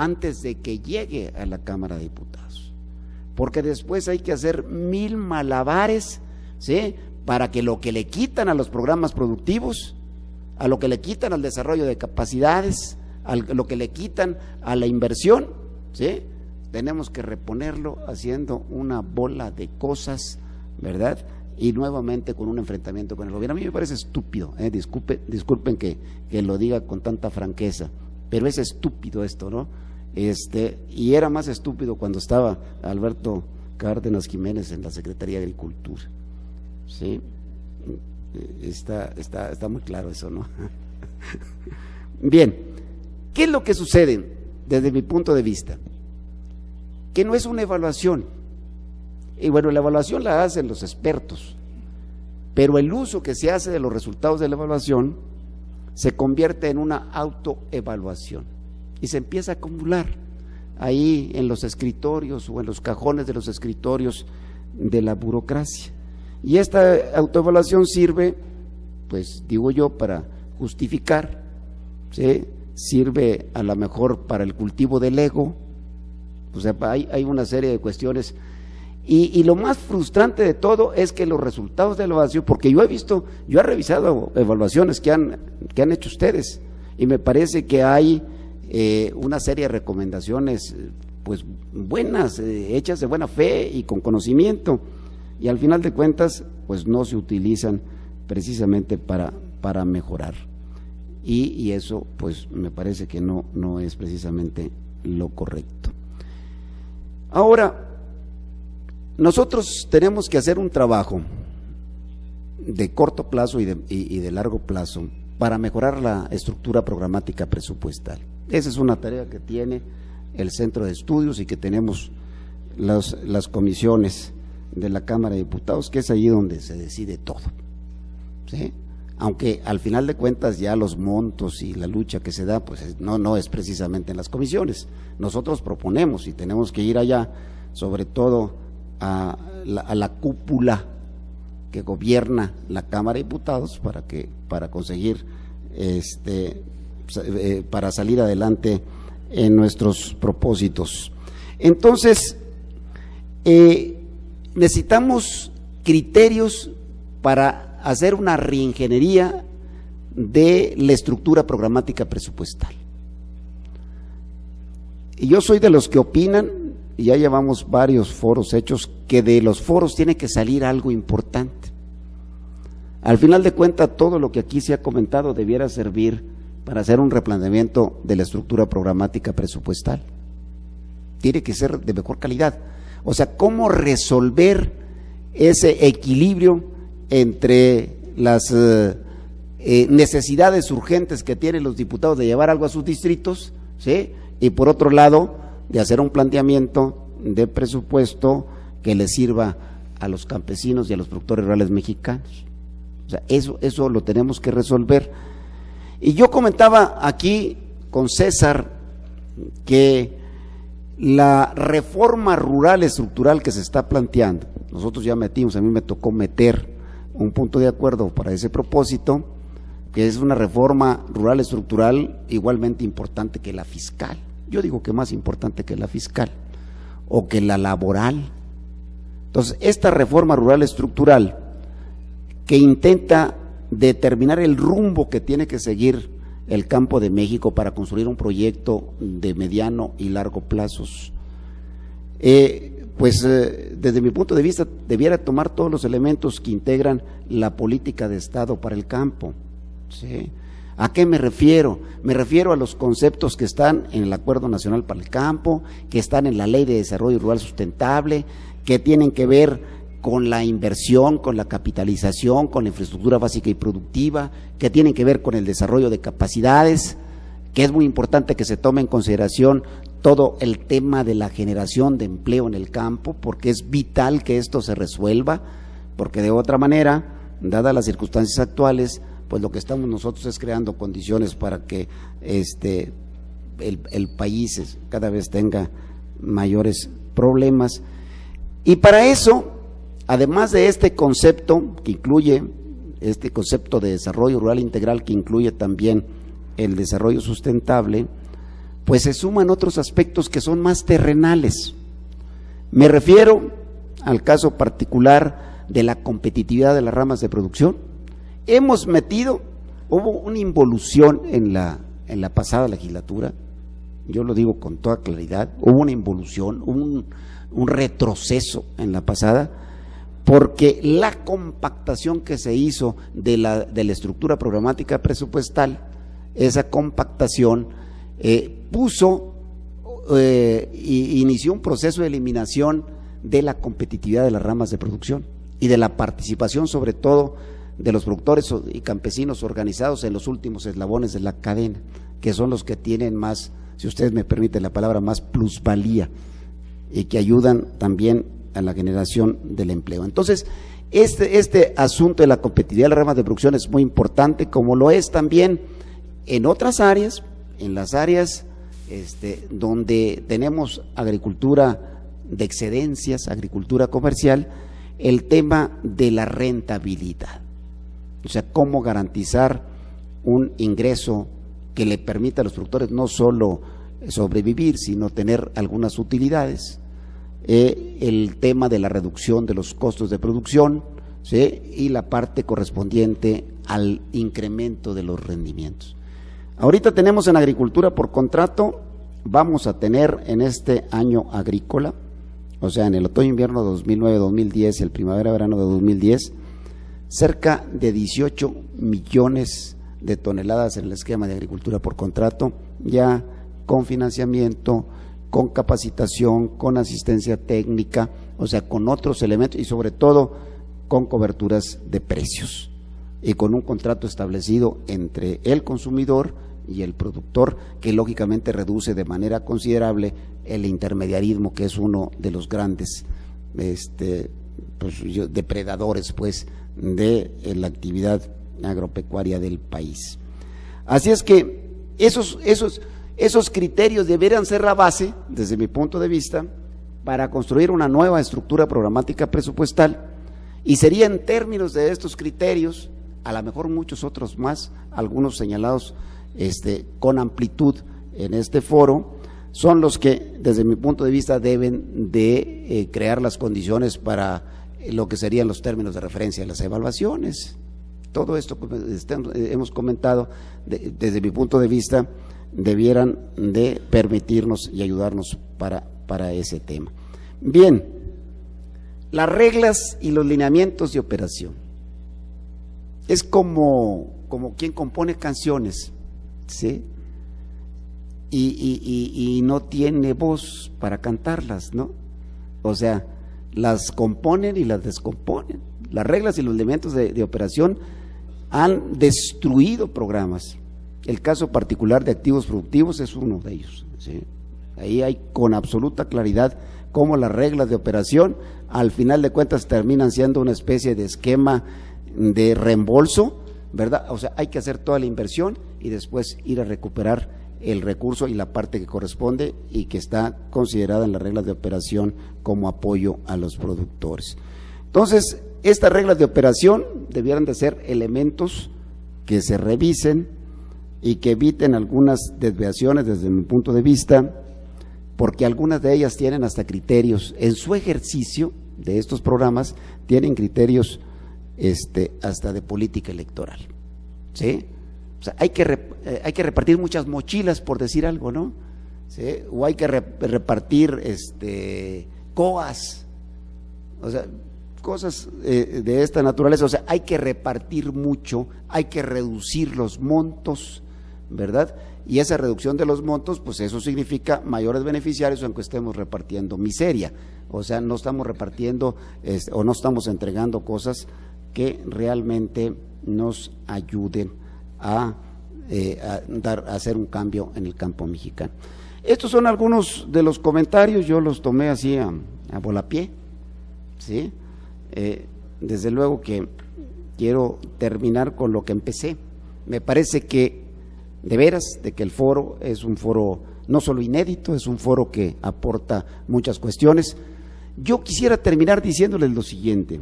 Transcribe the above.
antes de que llegue a la Cámara de Diputados, porque después hay que hacer 1000 malabares, ¿sí?, para que lo que le quitan a los programas productivos, a lo que le quitan al desarrollo de capacidades, a lo que le quitan a la inversión, ¿sí?, tenemos que reponerlo haciendo una bola de cosas, ¿verdad? Y nuevamente con un enfrentamiento con el gobierno. A mí me parece estúpido, disculpen que lo diga con tanta franqueza, pero es estúpido esto, ¿no? Y era más estúpido cuando estaba Alberto Cárdenas Jiménez en la Secretaría de Agricultura, ¿sí? Está muy claro eso, ¿no? Bien, ¿qué es lo que sucede desde mi punto de vista? Que no es una evaluación, y bueno, la evaluación la hacen los expertos, pero el uso que se hace de los resultados de la evaluación se convierte en una autoevaluación y se empieza a acumular ahí en los escritorios o en los cajones de los escritorios de la burocracia. Y esta autoevaluación sirve, pues digo yo, para justificar, ¿sí?, sirve a lo mejor para el cultivo del ego. O sea, hay una serie de cuestiones, y lo más frustrante de todo es que los resultados de la evaluación, porque yo he revisado evaluaciones que han hecho ustedes, y me parece que hay una serie de recomendaciones pues buenas, hechas de buena fe y con conocimiento, y al final de cuentas pues no se utilizan precisamente para mejorar, y eso pues me parece que no es precisamente lo correcto. Ahora, nosotros tenemos que hacer un trabajo de corto plazo y de largo plazo para mejorar la estructura programática presupuestal. Esa es una tarea que tiene el Centro de Estudios y que tenemos las comisiones de la Cámara de Diputados, que es allí donde se decide todo, ¿sí? Aunque al final de cuentas ya los montos y la lucha que se da, pues no es precisamente en las comisiones. Nosotros proponemos y tenemos que ir allá, sobre todo a la cúpula que gobierna la Cámara de Diputados para conseguir para salir adelante en nuestros propósitos. Entonces, necesitamos criterios para hacer una reingeniería de la estructura programática presupuestal. Y yo soy de los que opinan, y ya llevamos varios foros hechos, que de los foros tiene que salir algo importante. Al final de cuentas, todo lo que aquí se ha comentado debiera servir para hacer un replanteamiento de la estructura programática presupuestal. Tiene que ser de mejor calidad. O sea, cómo resolver ese equilibrio entre las necesidades urgentes que tienen los diputados de llevar algo a sus distritos, ¿sí?, y por otro lado, de hacer un planteamiento de presupuesto que le sirva a los campesinos y a los productores rurales mexicanos. O sea, eso lo tenemos que resolver. Y yo comentaba aquí con César que la reforma rural estructural que se está planteando, nosotros ya metimos, a mí me tocó meter un punto de acuerdo para ese propósito, que es una reforma rural estructural igualmente importante que la fiscal. Yo digo que más importante que la fiscal o que la laboral. Entonces, esta reforma rural estructural que intenta determinar el rumbo que tiene que seguir el campo de México para construir un proyecto de mediano y largo plazos, desde mi punto de vista debiera tomar todos los elementos que integran la política de Estado para el campo, ¿sí? ¿A qué me refiero? Me refiero a los conceptos que están en el Acuerdo Nacional para el Campo, que están en la Ley de Desarrollo Rural Sustentable, que tienen que ver con la inversión, con la capitalización, con la infraestructura básica y productiva, que tienen que ver con el desarrollo de capacidades, que es muy importante que se tome en consideración todo el tema de la generación de empleo en el campo, porque es vital que esto se resuelva, porque de otra manera, dadas las circunstancias actuales, pues lo que estamos nosotros es creando condiciones para que el país cada vez tenga mayores problemas. Y para eso, además de este concepto que incluye, este concepto de desarrollo rural integral que incluye también el desarrollo sustentable, pues se suman otros aspectos que son más terrenales. Me refiero al caso particular de la competitividad de las ramas de producción. Hubo una involución en la pasada legislatura, yo lo digo con toda claridad, hubo una involución, un retroceso en la pasada, porque la compactación que se hizo de la estructura programática presupuestal, esa compactación inició un proceso de eliminación de la competitividad de las ramas de producción y de la participación, sobre todo, de los productores y campesinos organizados en los últimos eslabones de la cadena, que son los que tienen más, si ustedes me permiten la palabra, más plusvalía y que ayudan también a la generación del empleo. Entonces, este asunto de la competitividad de las ramas de producción es muy importante, como lo es también en otras áreas, en las áreas donde tenemos agricultura de excedencias, agricultura comercial, el tema de la rentabilidad. O sea, cómo garantizar un ingreso que le permita a los productores no solo sobrevivir, sino tener algunas utilidades. El tema de la reducción de los costos de producción, ¿sí? Y la parte correspondiente al incremento de los rendimientos. Ahorita tenemos en agricultura por contrato, vamos a tener en este año agrícola, o sea, en el otoño-invierno de 2009-2010 y el primavera-verano de 2010, cerca de 18 millones de toneladas en el esquema de agricultura por contrato, ya con financiamiento, con capacitación, con asistencia técnica, o sea, con otros elementos y sobre todo con coberturas de precios y con un contrato establecido entre el consumidor y el productor, que lógicamente reduce de manera considerable el intermediarismo, que es uno de los grandes depredadores de la actividad agropecuaria del país. Así es que esos criterios deberían ser la base, desde mi punto de vista, para construir una nueva estructura programática presupuestal, y sería en términos de estos criterios, a lo mejor muchos otros más, algunos señalados con amplitud en este foro, son los que desde mi punto de vista deben de crear las condiciones para lo que serían los términos de referencia de las evaluaciones. Todo esto que hemos comentado, desde mi punto de vista, debieran de permitirnos y ayudarnos para ese tema. Bien, las reglas y los lineamientos de operación. Es como quien compone canciones, ¿sí? Y no tiene voz para cantarlas, ¿no? O sea, las componen y las descomponen. Las reglas y los elementos de operación han destruido programas. El caso particular de activos productivos es uno de ellos, ¿sí? Ahí hay con absoluta claridad cómo las reglas de operación al final de cuentas terminan siendo una especie de esquema de reembolso, ¿verdad? O sea, hay que hacer toda la inversión y después ir a recuperar el recurso y la parte que corresponde y que está considerada en las reglas de operación como apoyo a los productores. Entonces, estas reglas de operación debieran de ser elementos que se revisen y que eviten algunas desviaciones desde mi punto de vista, porque algunas de ellas tienen hasta criterios, en su ejercicio de estos programas, tienen criterios hasta de política electoral, ¿sí? O sea, hay que repartir muchas mochilas, por decir algo, ¿no? ¿Sí? O hay que repartir COAS, o sea, cosas de esta naturaleza. O sea, hay que repartir mucho, hay que reducir los montos, ¿verdad? Y esa reducción de los montos, pues eso significa mayores beneficiarios, aunque estemos repartiendo miseria. O sea, no estamos repartiendo o no estamos entregando cosas que realmente nos ayuden a hacer un cambio en el campo mexicano. Estos son algunos de los comentarios, yo los tomé así a volapié, ¿sí? Desde luego que quiero terminar con lo que empecé. Me parece que, de veras, de que el foro es un foro no solo inédito, es un foro que aporta muchas cuestiones. Yo quisiera terminar diciéndoles lo siguiente: